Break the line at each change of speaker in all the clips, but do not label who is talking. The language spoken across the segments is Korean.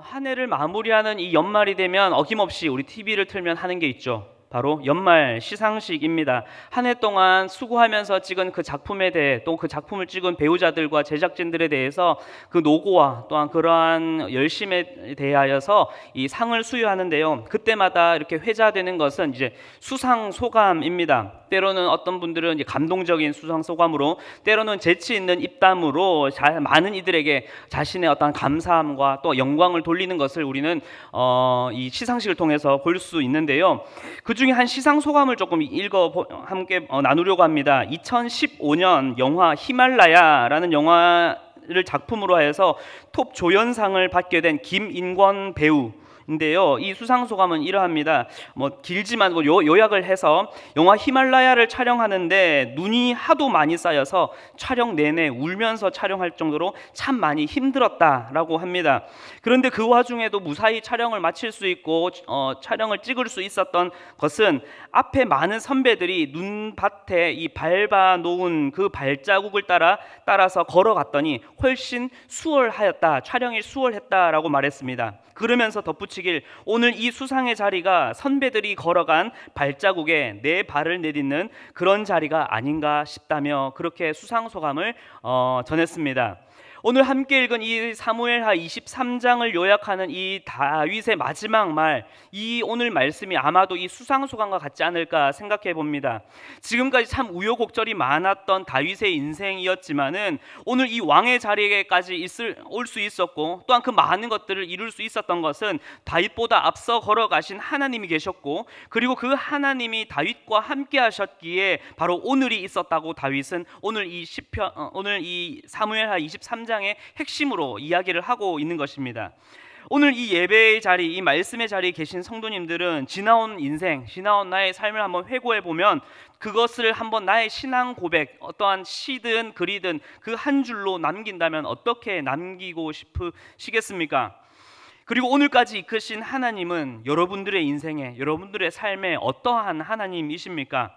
한 해를 마무리하는 이 연말이 되면 어김없이 우리 TV를 틀면 하는 게 있죠. 바로 연말 시상식입니다. 한 해 동안 수고하면서 찍은 그 작품에 대해, 또 그 작품을 찍은 배우자들과 제작진들에 대해서 그 노고와 또한 그러한 열심에 대하여서 이 상을 수여하는데요. 그때마다 이렇게 회자되는 것은 이제 수상 소감입니다. 때로는 어떤 분들은 이제 감동적인 수상 소감으로, 때로는 재치 있는 입담으로 많은 이들에게 자신의 어떤 감사함과 또 영광을 돌리는 것을 우리는 이 시상식을 통해서 볼 수 있는데요. 그 중에 한 시상 소감을 조금 함께 나누려고 합니다. 2015년 영화 히말라야라는 영화를 작품으로 해서 톱 조연상을 받게 된 김인권 배우인데요. 이 수상 소감은 이러합니다. 길지만 요약을 해서 영화 히말라야를 촬영하는데 눈이 하도 많이 쌓여서 촬영 내내 울면서 촬영할 정도로 참 많이 힘들었다라고 합니다. 그런데 그 와중에도 무사히 촬영을 마칠 수 있고 촬영을 찍을 수 있었던 것은 앞에 많은 선배들이 눈밭에 이 밟아 놓은 그 발자국을 따라서 걸어갔더니 훨씬 수월하였다, 촬영이 수월했다라고 말했습니다. 그러면서 덧붙이길, 오늘 이 수상의 자리가 선배들이 걸어간 발자국에 내 발을 내딛는 그런 자리가 아닌가 싶다며 그렇게 수상 소감을 전했습니다. 오늘 함께 읽은 이 사무엘하 23장을 요약하는 이 다윗의 마지막 말, 이 오늘 말씀이 아마도 이 수상 소감과 같지 않을까 생각해 봅니다. 지금까지 참 우여곡절이 많았던 다윗의 인생이었지만은 오늘 이 왕의 자리에까지 올 수 있었고, 또한 그 많은 것들을 이룰 수 있었던 것은 다윗보다 앞서 걸어가신 하나님이 계셨고, 그리고 그 하나님이 다윗과 함께 하셨기에 바로 오늘이 있었다고 다윗은 오늘 이 사무엘하 23장 의 핵심으로 이야기를 하고 있는 것입니다. 오늘 이 예배의 자리, 이 말씀의 자리에 계신 성도님들은 지나온 인생, 지나온 나의 삶을 한번 회고해 보면 그것을 한번 나의 신앙 고백, 어떠한 시든 글이든 그 한 줄로 남긴다면 어떻게 남기고 싶으시겠습니까? 그리고 오늘까지 이끄신 하나님은 여러분들의 인생에, 여러분들의 삶에 어떠한 하나님이십니까?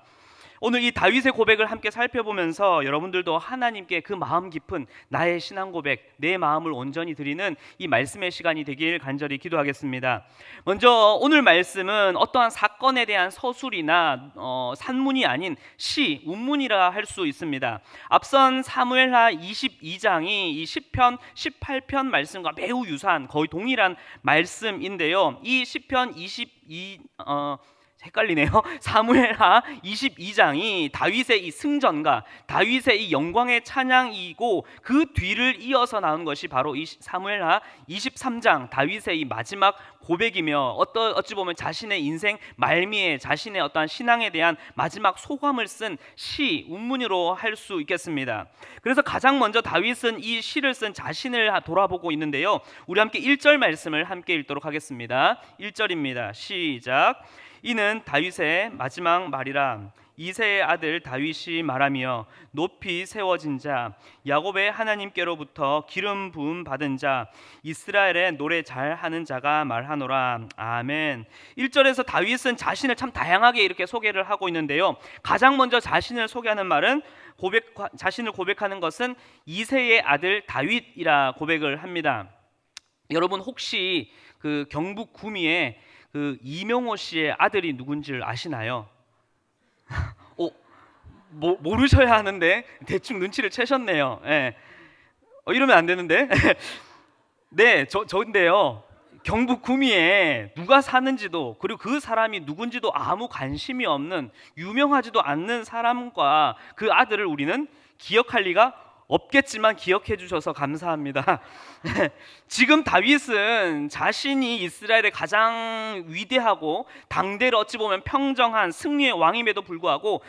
오늘 이 다윗의 고백을 함께 살펴보면서 여러분들도 하나님께 그 마음 깊은 나의 신앙 고백, 내 마음을 온전히 드리는 이 말씀의 시간이 되길 간절히 기도하겠습니다. 먼저 오늘 말씀은 어떠한 사건에 대한 서술이나 산문이 아닌 시, 운문이라 할 수 있습니다. 앞선 사무엘하 22장이 이 시편 18편 말씀과 매우 유사한, 거의 동일한 말씀인데요. 이 시편 헷갈리네요. 사무엘하 22장이 다윗의 이 승전과 다윗의 이 영광의 찬양이고, 그 뒤를 이어서 나온 것이 바로 이 사무엘하 23장 다윗의 이 마지막 고백이며, 어찌 보면 자신의 인생 말미에 자신의 어떠한 신앙에 대한 마지막 소감을 쓴 시, 운문으로 할 수 있겠습니다. 그래서 가장 먼저 다윗은 이 시를 쓴 자신을 돌아보고 있는데요. 우리 함께 1절 말씀을 함께 읽도록 하겠습니다. 1절입니다. 시작. 이는 다윗의 마지막 말이라. 이새의 아들 다윗이 말하며 높이 세워진 자, 야곱의 하나님께로부터 기름 부음 받은 자, 이스라엘의 노래 잘하는 자가 말하노라. 아멘. 1절에서 다윗은 자신을 참 다양하게 이렇게 소개를 하고 있는데요. 가장 먼저 자신을 소개하는 말은 자신을 고백하는 것은 이새의 아들 다윗이라 고백을 합니다. 여러분 혹시 그 경북 구미에 그 이명호 씨의 아들이 누군지를 아시나요? 모르셔야 하는데 대충 눈치를 채셨네요. 네. 이러면 안 되는데. 네, 저인데요. 경북 구미에 누가 사는지도, 그리고 그 사람이 누군지도 아무 관심이 없는, 유명하지도 않는 사람과 그 아들을 우리는 기억할 리가 없겠지만 기억해 주셔서 감사합니다. 지금 다윗은 자신이 이스라엘의 가장 위대하고 당대를 어찌 보면 평정한 승리의 왕임에도 불구하고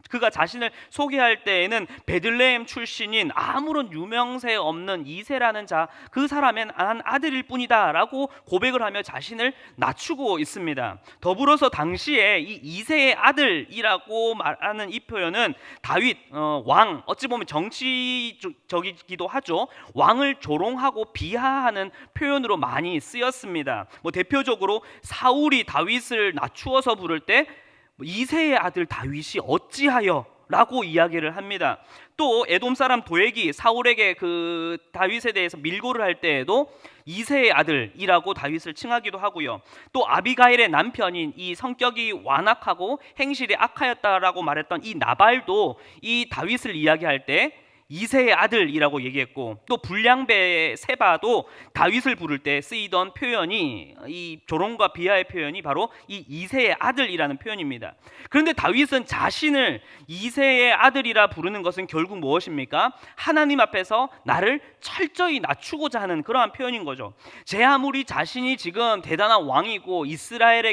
그가 자신을 소개할 때에는 베들레헴 출신인 아무런 유명세 없는 이새라는 자, 그 사람의 한 아들일 뿐이다 라고 고백을 하며 자신을 낮추고 있습니다. 더불어서 당시에 이 이새의 아들이라고 말하는 이 표현은 다윗 왕, 어찌 보면 정치적이기도 하죠. 왕을 조롱하고 비하하는 표현으로 많이 쓰였습니다. 대표적으로 사울이 다윗을 낮추어서 부를 때 이새의 아들 다윗이 어찌하여 라고 이야기를 합니다. 또 에돔 사람 도액이 사울에게 그 다윗에 대해서 밀고를 할 때에도 이새의 아들이라고 다윗을 칭하기도 하고요. 또 아비가일의 남편인 이 성격이 완악하고 행실이 악하였다라고 말했던 이 나발도 이 다윗을 이야기할 때 이새의 아들이라고 얘기했고, 또 불량배 세바도 다윗을 부를 때 쓰이던 표현이, 이 조롱과 비하의 표현이 바로 이 이새의 아들이라는 표현입니다. 그런데 다윗은 자신을 이새의 아들이라 부르는 것은 결국 무엇입니까? 하나님 앞에서 나를 철저히 낮추고자 하는 그러한 표현인 거죠. 제 아무리 자신이 지금 대단한 왕이고 이스라엘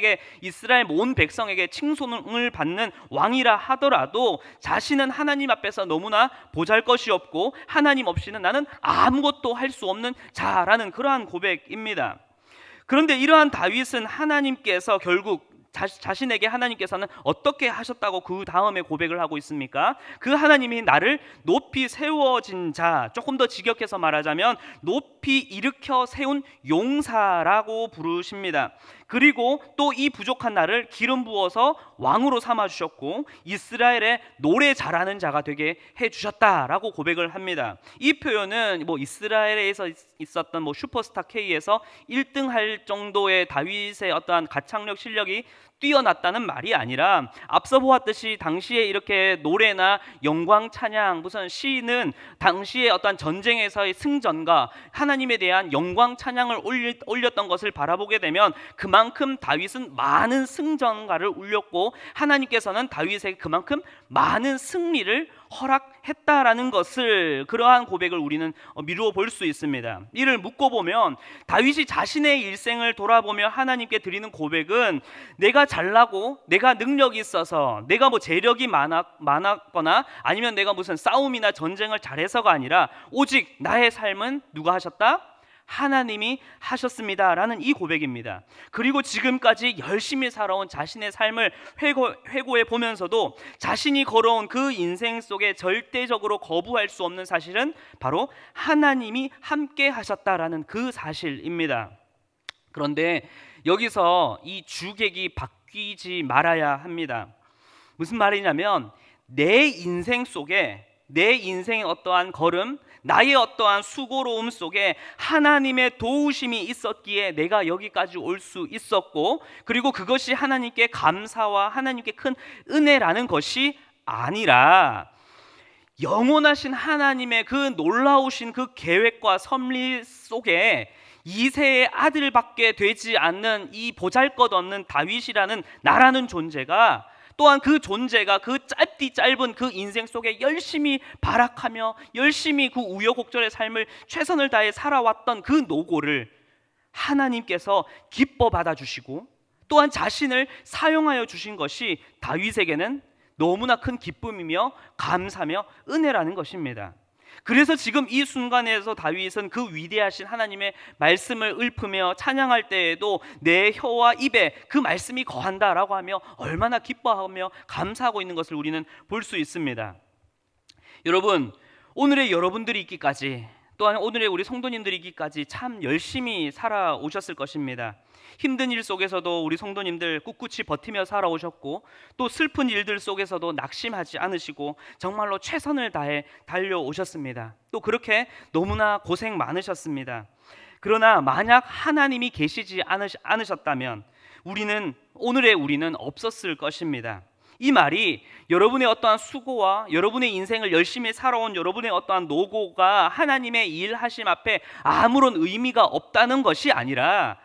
온 백성에게 칭송을 받는 왕이라 하더라도 자신은 하나님 앞에서 너무나 보잘것이 없고 하나님 없이는 나는 아무것도 할 수 없는 자라는 그러한 고백입니다. 그런데 이러한 다윗은 하나님께서 결국 자신에게 하나님께서는 어떻게 하셨다고 그 다음에 고백을 하고 있습니까? 그 하나님이 나를 높이 세워진 자, 조금 더 직역해서 말하자면 높이 일으켜 세운 용사라고 부르십니다. 그리고 또 이 부족한 나를 기름 부어서 왕으로 삼아 주셨고 이스라엘의 노래 잘하는 자가 되게 해 주셨다라고 고백을 합니다. 이 표현은 이스라엘에서 있었던 슈퍼스타 K에서 1등 할 정도의 다윗의 어떠한 가창력 실력이 뛰어났다는 말이 아니라, 앞서 보았듯이 당시에 이렇게 노래나 영광 찬양, 무슨 시는 당시에 어떤 전쟁에서의 승전과 하나님에 대한 영광 찬양을 올렸던 것을 바라보게 되면 그만큼 다윗은 많은 승전가를 울렸고 하나님께서는 다윗에게 그만큼 많은 승리를 허락했다라는 것을, 그러한 고백을 우리는 미루어 볼 수 있습니다. 이를 묶고 보면 다윗이 자신의 일생을 돌아보며 하나님께 드리는 고백은 내가 잘나고 내가 능력이 있어서 내가 재력이 많았거나 아니면 내가 무슨 싸움이나 전쟁을 잘해서가 아니라 오직 나의 삶은 누가 하셨다? 하나님이 하셨습니다 라는 이 고백입니다. 그리고 지금까지 열심히 살아온 자신의 삶을 회고해 보면서도 자신이 걸어온 그 인생 속에 절대적으로 거부할 수 없는 사실은 바로 하나님이 함께 하셨다라는 그 사실입니다. 그런데 여기서 이 주객이 바뀌지 말아야 합니다. 무슨 말이냐면 내 인생 속에, 내 인생의 어떠한 걸음, 나의 어떠한 수고로움 속에 하나님의 도우심이 있었기에 내가 여기까지 올 수 있었고, 그리고 그것이 하나님께 감사와 하나님께 큰 은혜라는 것이 아니라 영원하신 하나님의 그 놀라우신 그 계획과 섭리 속에 이새의 아들밖에 되지 않는 이 보잘것없는 다윗이라는 나라는 존재가, 또한 그 존재가 그 짧은 그 인생 속에 열심히 발악하며 열심히 그 우여곡절의 삶을 최선을 다해 살아왔던 그 노고를 하나님께서 기뻐 받아주시고 또한 자신을 사용하여 주신 것이 다윗에게는 너무나 큰 기쁨이며 감사며 은혜라는 것입니다. 그래서 지금 이 순간에서 다윗은 그 위대하신 하나님의 말씀을 읊으며 찬양할 때에도 내 혀와 입에 그 말씀이 거한다라고 하며 얼마나 기뻐하며 감사하고 있는 것을 우리는 볼 수 있습니다. 여러분, 오늘의 여러분들이 있기까지, 또한 오늘의 우리 성도님들이 있기까지 참 열심히 살아오셨을 것입니다. 힘든 일 속에서도 우리 성도님들 꿋꿋이 버티며 살아오셨고, 또 슬픈 일들 속에서도 낙심하지 않으시고 정말로 최선을 다해 달려오셨습니다. 또 그렇게 너무나 고생 많으셨습니다. 그러나 만약 하나님이 계시지 않으셨다면 오늘의 우리는 없었을 것입니다. 이 말이 여러분의 어떠한 수고와 여러분의 인생을 열심히 살아온 여러분의 어떠한 노고가 하나님의 일하심 앞에 아무런 의미가 없다는 것이 아니라,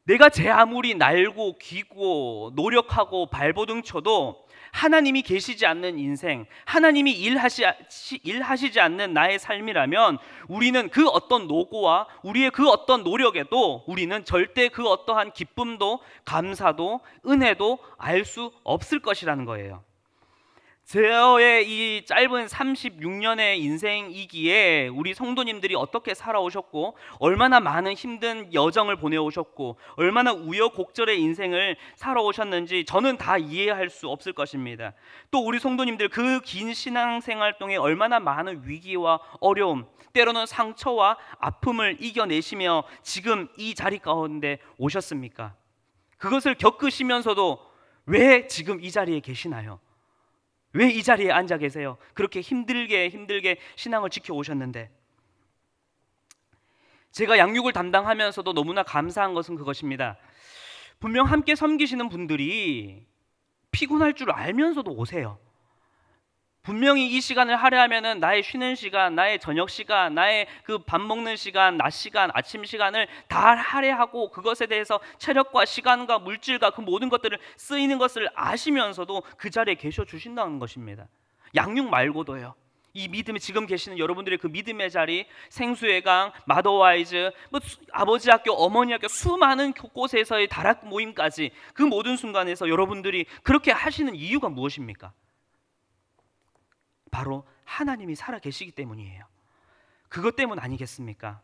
내가 제 아무리 날고 기고 노력하고 발버둥 쳐도 하나님이 계시지 않는 인생, 하나님이 일하시지 않는 나의 삶이라면 우리는 그 어떤 노고와 우리의 그 어떤 노력에도 우리는 절대 그 어떠한 기쁨도 감사도 은혜도 알 수 없을 것이라는 거예요. 저의 이 짧은 36년의 인생이기에 우리 성도님들이 어떻게 살아오셨고 얼마나 많은 힘든 여정을 보내오셨고 얼마나 우여곡절의 인생을 살아오셨는지 저는 다 이해할 수 없을 것입니다. 또 우리 성도님들 그 긴 신앙생활 동안 얼마나 많은 위기와 어려움, 때로는 상처와 아픔을 이겨내시며 지금 이 자리 가운데 오셨습니까? 그것을 겪으시면서도 왜 지금 이 자리에 계시나요? 왜 이 자리에 앉아 계세요? 그렇게 힘들게 신앙을 지켜오셨는데. 제가 양육을 담당하면서도 너무나 감사한 것은 그것입니다. 분명 함께 섬기시는 분들이 피곤할 줄 알면서도 오세요. 분명히 이 시간을 할애하면은 나의 쉬는 시간, 나의 저녁 시간, 나의 그 밥 먹는 시간, 낮 시간, 아침 시간을 다 할애하고 그것에 대해서 체력과 시간과 물질과 그 모든 것들을 쓰이는 것을 아시면서도 그 자리에 계셔 주신다는 것입니다. 양육 말고도요. 이 믿음이 지금 계시는 여러분들의 그 믿음의 자리, 생수의 강, 마더와이즈, 아버지 학교, 어머니 학교, 수많은 곳에서의 다락 모임까지 그 모든 순간에서 여러분들이 그렇게 하시는 이유가 무엇입니까? 바로 하나님이 살아계시기 때문이에요. 그것 때문 아니겠습니까?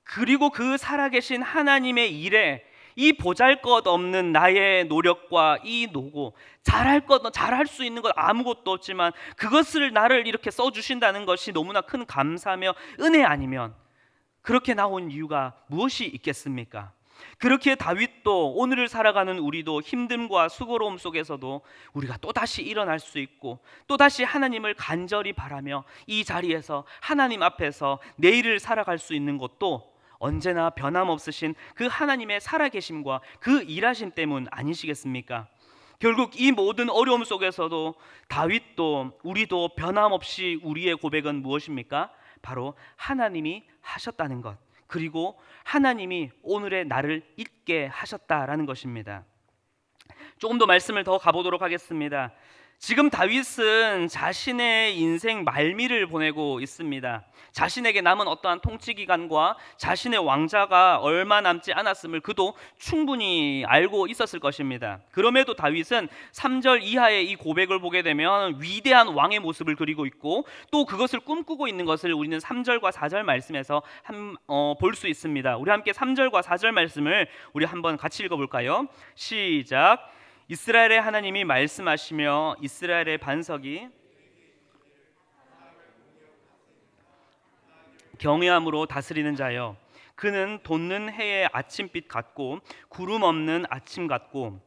그리고 그 살아계신 하나님의 일에 이 보잘것없는 나의 노력과 이 노고, 잘할 수 있는 것 아무것도 없지만 그것을 나를 이렇게 써주신다는 것이 너무나 큰 감사며 은혜 아니면 그렇게 나온 이유가 무엇이 있겠습니까? 그렇게 다윗도 오늘을 살아가는 우리도 힘듦과 수고로움 속에서도 우리가 또다시 일어날 수 있고 또다시 하나님을 간절히 바라며 이 자리에서 하나님 앞에서 내일을 살아갈 수 있는 것도 언제나 변함없으신 그 하나님의 살아계심과 그 일하심 때문 아니시겠습니까? 결국 이 모든 어려움 속에서도 다윗도 우리도 변함없이 우리의 고백은 무엇입니까? 바로 하나님이 하셨다는 것, 그리고 하나님이 오늘의 나를 있게 하셨다라는 것입니다. 조금 더 말씀을 더 가보도록 하겠습니다. 지금 다윗은 자신의 인생 말미를 보내고 있습니다. 자신에게 남은 어떠한 통치 기간과 자신의 왕자가 얼마 남지 않았음을 그도 충분히 알고 있었을 것입니다. 그럼에도 다윗은 3절 이하의 이 고백을 보게 되면 위대한 왕의 모습을 그리고 있고 또 그것을 꿈꾸고 있는 것을 우리는 3절과 4절 말씀에서 볼 수 있습니다. 우리 함께 3절과 4절 말씀을 우리 한번 같이 읽어볼까요? 시작. 이스라엘의 하나님이 말씀하시며 이스라엘의 반석이 경외함으로 다스리는 자여, 그는 돋는 해의 아침빛 같고 구름 없는 아침 같고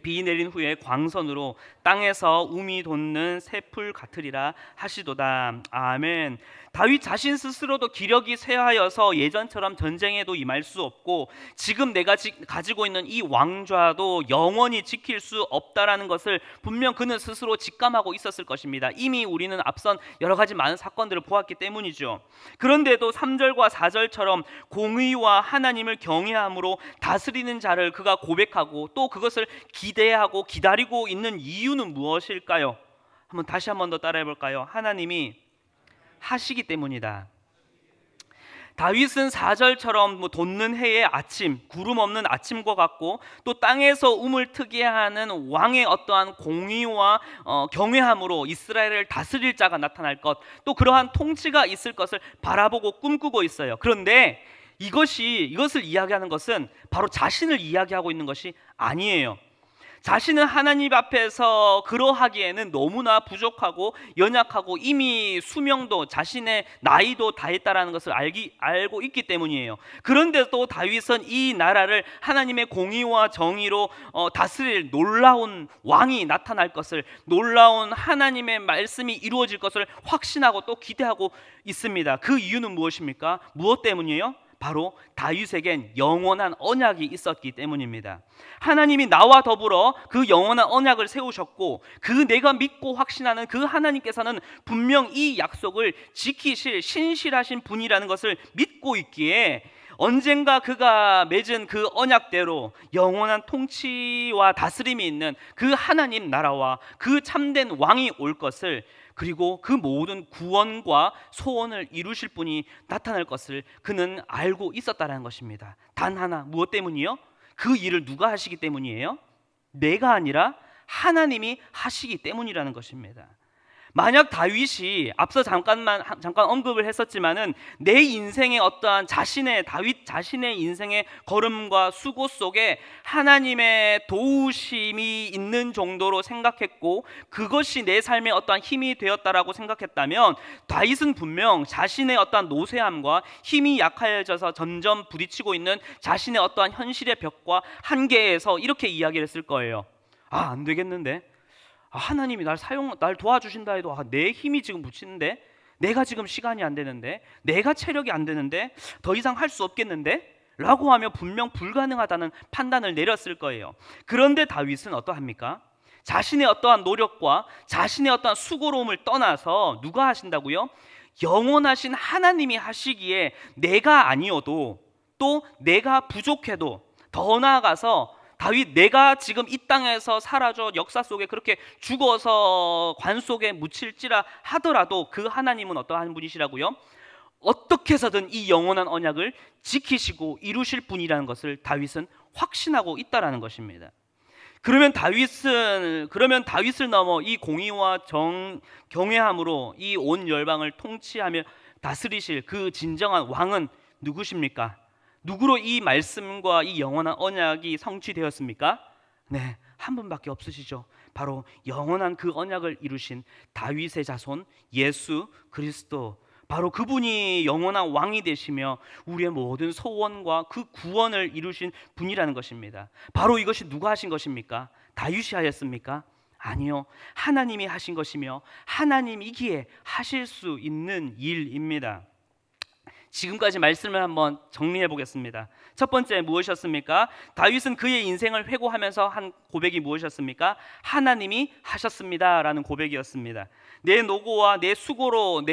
비 내린 후에 광선으로 땅에서 우미 돋는 새풀 같으리라 하시도다. 아멘. 다윗 자신 스스로도 기력이 쇠하여서 예전처럼 전쟁에도 임할 수 없고 지금 내가 가지고 있는 이 왕좌도 영원히 지킬 수 없다라는 것을 분명 그는 스스로 직감하고 있었을 것입니다. 이미 우리는 앞선 여러 가지 많은 사건들을 보았기 때문이죠. 그런데도 3절과 4절처럼 공의와 하나님을 경외함으로 다스리는 자를 그가 고백하고 또 그것을 기대하고 기다리고 있는 이유는 무엇일까요? 다시 한 번 더 따라해 볼까요? 하나님이 하시기 때문이다. 다윗은 4절처럼 돋는 해의 아침, 구름 없는 아침과 같고 또 땅에서 우물 트게 하는 왕의 어떠한 공의와 경외함으로 이스라엘을 다스릴 자가 나타날 것, 또 그러한 통치가 있을 것을 바라보고 꿈꾸고 있어요. 그런데 이것을 이야기하는 것은 바로 자신을 이야기하고 있는 것이 아니에요. 자신은 하나님 앞에서 그러하기에는 너무나 부족하고 연약하고 이미 수명도 자신의 나이도 다했다라는 것을 알고 있기 때문이에요. 그런데도 다윗은 이 나라를 하나님의 공의와 정의로 다스릴 놀라운 왕이 나타날 것을, 놀라운 하나님의 말씀이 이루어질 것을 확신하고 또 기대하고 있습니다. 그 이유는 무엇입니까? 무엇 때문이에요? 바로 다윗에겐 영원한 언약이 있었기 때문입니다. 하나님이 나와 더불어 그 영원한 언약을 세우셨고 그 내가 믿고 확신하는 그 하나님께서는 분명 이 약속을 지키실 신실하신 분이라는 것을 믿고 있기에 언젠가 그가 맺은 그 언약대로 영원한 통치와 다스림이 있는 그 하나님 나라와 그 참된 왕이 올 것을, 그리고 그 모든 구원과 소원을 이루실 분이 나타날 것을 그는 알고 있었다는 것입니다. 단 하나, 무엇 때문이요? 그 일을 누가 하시기 때문이에요? 내가 아니라 하나님이 하시기 때문이라는 것입니다. 만약 다윗이 앞서 잠깐 언급을 했었지만은 내 인생의 어떠한 다윗 자신의 인생의 걸음과 수고 속에 하나님의 도우심이 있는 정도로 생각했고 그것이 내 삶의 어떠한 힘이 되었다라고 생각했다면 다윗은 분명 자신의 어떠한 노쇠함과 힘이 약해져서 점점 부딪히고 있는 자신의 어떠한 현실의 벽과 한계에서 이렇게 이야기를 했을 거예요. 안 되겠는데? 하나님이 날 도와주신다 해도 내 힘이 지금 묻히는데, 내가 지금 시간이 안 되는데, 내가 체력이 안 되는데, 더 이상 할 수 없겠는데? 라고 하며 분명 불가능하다는 판단을 내렸을 거예요. 그런데 다윗은 어떠합니까? 자신의 어떠한 노력과 자신의 어떠한 수고로움을 떠나서 누가 하신다고요? 영원하신 하나님이 하시기에 내가 아니어도, 또 내가 부족해도, 더 나아가서 다윗, 내가 지금 이 땅에서 사라져 역사 속에 그렇게 죽어서 관 속에 묻힐지라 하더라도 그 하나님은 어떠한 분이시라고요? 어떻게 해서든 이 영원한 언약을 지키시고 이루실 분이라는 것을 다윗은 확신하고 있다라는 것입니다. 그러면 다윗을 넘어 이 공의와 경외함으로 이 온 열방을 통치하며 다스리실 그 진정한 왕은 누구십니까? 누구로 이 말씀과 이 영원한 언약이 성취되었습니까? 네, 한 분밖에 없으시죠. 바로 영원한 그 언약을 이루신 다윗의 자손 예수 그리스도, 바로 그분이 영원한 왕이 되시며 우리의 모든 소원과 그 구원을 이루신 분이라는 것입니다. 바로 이것이 누가 하신 것입니까? 다윗이 하였습니까? 아니요, 하나님이 하신 것이며 하나님이기에 하실 수 있는 일입니다. 지금까지 말씀을 한번 정리해 보겠습니다. 첫 번째 무엇이었습니까? 다윗은 그의 인생을 회고하면서 한 고백이 무엇이었습니까? 하나님이 하셨습니다 라는 고백이었습니다. 내 노고와 내 수고로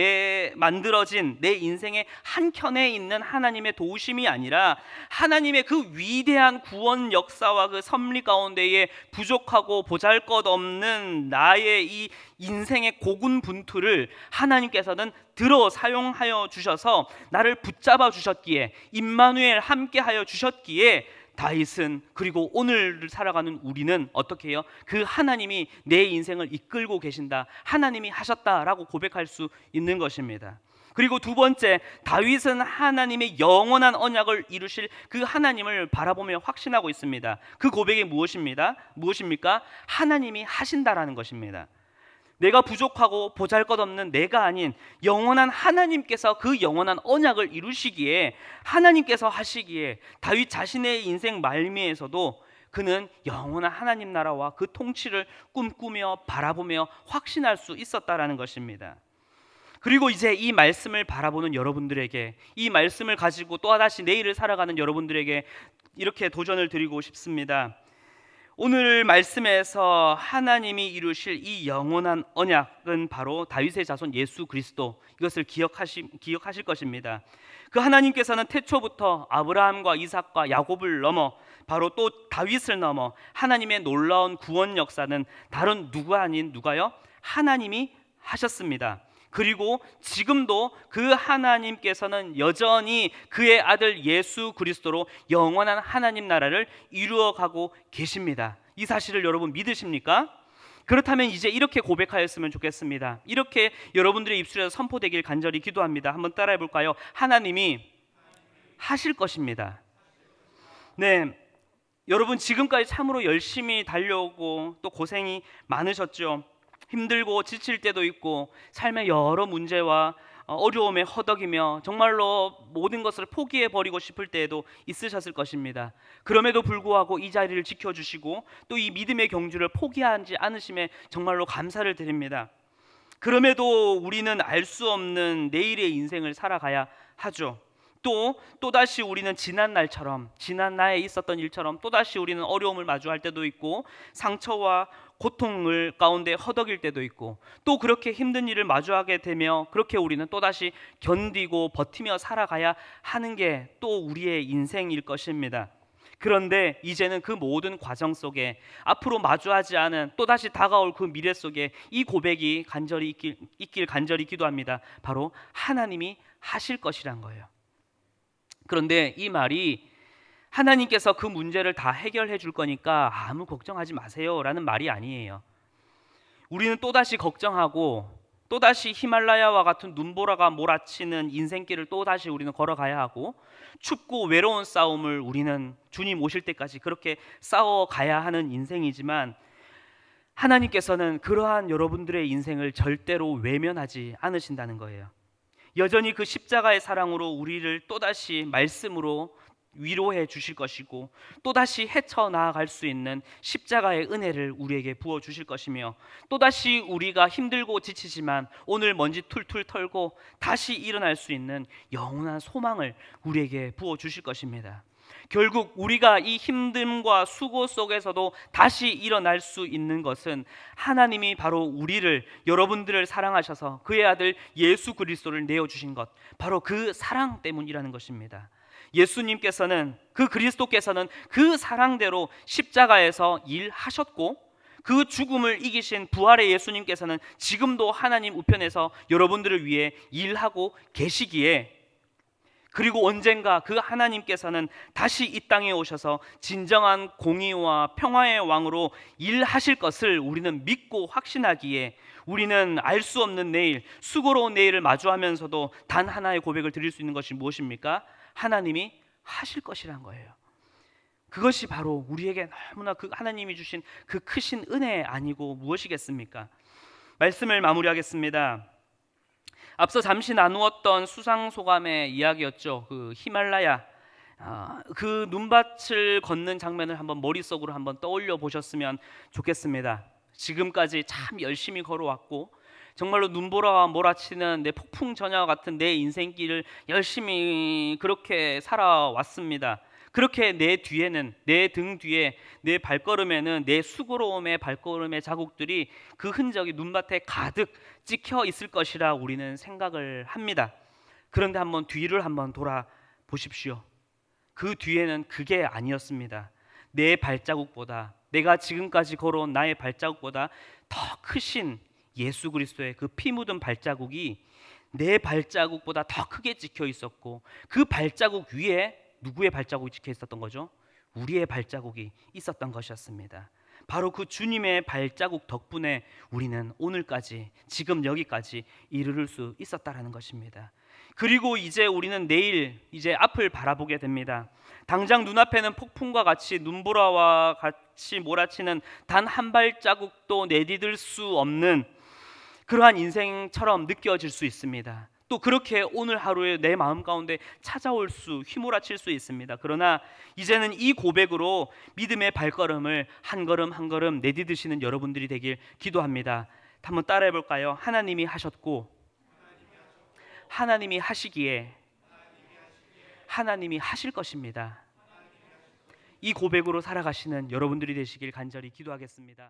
만들어진 내 인생의 한켠에 있는 하나님의 도우심이 아니라 하나님의 그 위대한 구원 역사와 그 섭리 가운데에 부족하고 보잘것없는 나의 이 인생의 고군분투를 하나님께서는 들어 사용하여 주셔서 나를 붙잡아 주셨기에, 임마누엘 함께하여 주셨기에 다윗은, 그리고 오늘 살아가는 우리는 어떻게 해요? 그 하나님이 내 인생을 이끌고 계신다, 하나님이 하셨다라고 고백할 수 있는 것입니다. 그리고 두 번째, 다윗은 하나님의 영원한 언약을 이루실 그 하나님을 바라보며 확신하고 있습니다. 그 고백이 무엇입니까? 하나님이 하신다라는 것입니다. 내가 부족하고 보잘것없는 내가 아닌 영원한 하나님께서 그 영원한 언약을 이루시기에, 하나님께서 하시기에 다윗 자신의 인생 말미에서도 그는 영원한 하나님 나라와 그 통치를 꿈꾸며 바라보며 확신할 수 있었다라는 것입니다. 그리고 이제 이 말씀을 바라보는 여러분들에게, 이 말씀을 가지고 또다시 내일을 살아가는 여러분들에게 이렇게 도전을 드리고 싶습니다. 오늘 말씀에서 하나님이 이루실 이 영원한 언약은 바로 다윗의 자손 예수 그리스도, 이것을 기억하실 것입니다. 그 하나님께서는 태초부터 아브라함과 이삭과 야곱을 넘어 바로 또 다윗을 넘어 하나님의 놀라운 구원 역사는 다른 누가 아닌 누가요? 하나님이 하셨습니다. 그리고 지금도 그 하나님께서는 여전히 그의 아들 예수 그리스도로 영원한 하나님 나라를 이루어가고 계십니다. 이 사실을 여러분 믿으십니까? 그렇다면 이제 이렇게 고백하였으면 좋겠습니다. 이렇게 여러분들의 입술에서 선포되길 간절히 기도합니다. 한번 따라해 볼까요? 하나님이 하실 것입니다. 네, 여러분 지금까지 참으로 열심히 달려오고 또 고생이 많으셨죠. 힘들고 지칠 때도 있고 삶의 여러 문제와 어려움에 허덕이며 정말로 모든 것을 포기해버리고 싶을 때에도 있으셨을 것입니다. 그럼에도 불구하고 이 자리를 지켜주시고 또 이 믿음의 경주를 포기하지 않으심에 정말로 감사를 드립니다. 그럼에도 우리는 알 수 없는 내일의 인생을 살아가야 하죠. 또다시 우리는 지난 날에 있었던 일처럼 또다시 우리는 어려움을 마주할 때도 있고, 상처와 고통을 가운데 허덕일 때도 있고, 또 그렇게 힘든 일을 마주하게 되며 그렇게 우리는 또다시 견디고 버티며 살아가야 하는 게 또 우리의 인생일 것입니다. 그런데 이제는 그 모든 과정 속에 앞으로 마주하지 않은 또다시 다가올 그 미래 속에 이 고백이 간절히 있길 간절히 기도합니다. 바로 하나님이 하실 것이란 거예요. 그런데 이 말이 하나님께서 그 문제를 다 해결해 줄 거니까 아무 걱정하지 마세요 라는 말이 아니에요. 우리는 또다시 걱정하고 또다시 히말라야와 같은 눈보라가 몰아치는 인생길을 또다시 우리는 걸어가야 하고, 춥고 외로운 싸움을 우리는 주님 오실 때까지 그렇게 싸워가야 하는 인생이지만, 하나님께서는 그러한 여러분들의 인생을 절대로 외면하지 않으신다는 거예요. 여전히 그 십자가의 사랑으로 우리를 또다시 말씀으로 위로해 주실 것이고 또다시 헤쳐나아갈 수 있는 십자가의 은혜를 우리에게 부어주실 것이며 또다시 우리가 힘들고 지치지만 오늘 먼지 툴툴 털고 다시 일어날 수 있는 영원한 소망을 우리에게 부어주실 것입니다. 결국 우리가 이 힘듦과 수고 속에서도 다시 일어날 수 있는 것은 하나님이 바로 우리를, 여러분들을 사랑하셔서 그의 아들 예수 그리스도를 내어주신 것, 바로 그 사랑 때문이라는 것입니다. 예수님께서는, 그 그리스도께서는 그 사랑대로 십자가에서 일하셨고 그 죽음을 이기신 부활의 예수님께서는 지금도 하나님 우편에서 여러분들을 위해 일하고 계시기에, 그리고 언젠가 그 하나님께서는 다시 이 땅에 오셔서 진정한 공의와 평화의 왕으로 일하실 것을 우리는 믿고 확신하기에 우리는 알 수 없는 내일, 수고로운 내일을 마주하면서도 단 하나의 고백을 드릴 수 있는 것이 무엇입니까? 하나님이 하실 것이란 거예요. 그것이 바로 우리에게 너무나 그 하나님이 주신 그 크신 은혜 아니고 무엇이겠습니까? 말씀을 마무리하겠습니다. 앞서 잠시 나누었던 수상소감의 이야기였죠. 그 히말라야, 그 눈밭을 걷는 장면을 한번 머릿속으로 한번 떠올려 보셨으면 좋겠습니다. 지금까지 참 열심히 걸어왔고 정말로 눈보라와 몰아치는 내 폭풍 전야와 같은 내 인생길을 열심히 그렇게 살아왔습니다. 그렇게 내 뒤에는, 내 등 뒤에, 내 발걸음에는 내 수고로움의 발걸음의 자국들이, 그 흔적이 눈밭에 가득 찍혀 있을 것이라 우리는 생각을 합니다. 그런데 한번 뒤를 한번 돌아보십시오. 그 뒤에는 그게 아니었습니다. 내 발자국보다, 내가 지금까지 걸어온 나의 발자국보다 더 크신 예수 그리스도의 그 피 묻은 발자국이 내 발자국보다 더 크게 찍혀 있었고, 그 발자국 위에 누구의 발자국이 찍혀 있었던 거죠? 우리의 발자국이 있었던 것이었습니다. 바로 그 주님의 발자국 덕분에 우리는 오늘까지, 지금 여기까지 이르를 수 있었다라는 것입니다. 그리고 이제 우리는 내일, 이제 앞을 바라보게 됩니다. 당장 눈앞에는 폭풍과 같이, 눈보라와 같이 몰아치는 단 한 발자국도 내디딜 수 없는 그러한 인생처럼 느껴질 수 있습니다. 또 그렇게 오늘 하루에 내 마음 가운데 찾아올 수, 휘몰아칠 수 있습니다. 그러나 이제는 이 고백으로 믿음의 발걸음을 한 걸음 한 걸음 내디드시는 여러분들이 되길 기도합니다. 한번 따라해 볼까요? 하나님이 하셨고 하나님이 하시기에 하나님이 하실 것입니다. 이 고백으로 살아가시는 여러분들이 되시길 간절히 기도하겠습니다.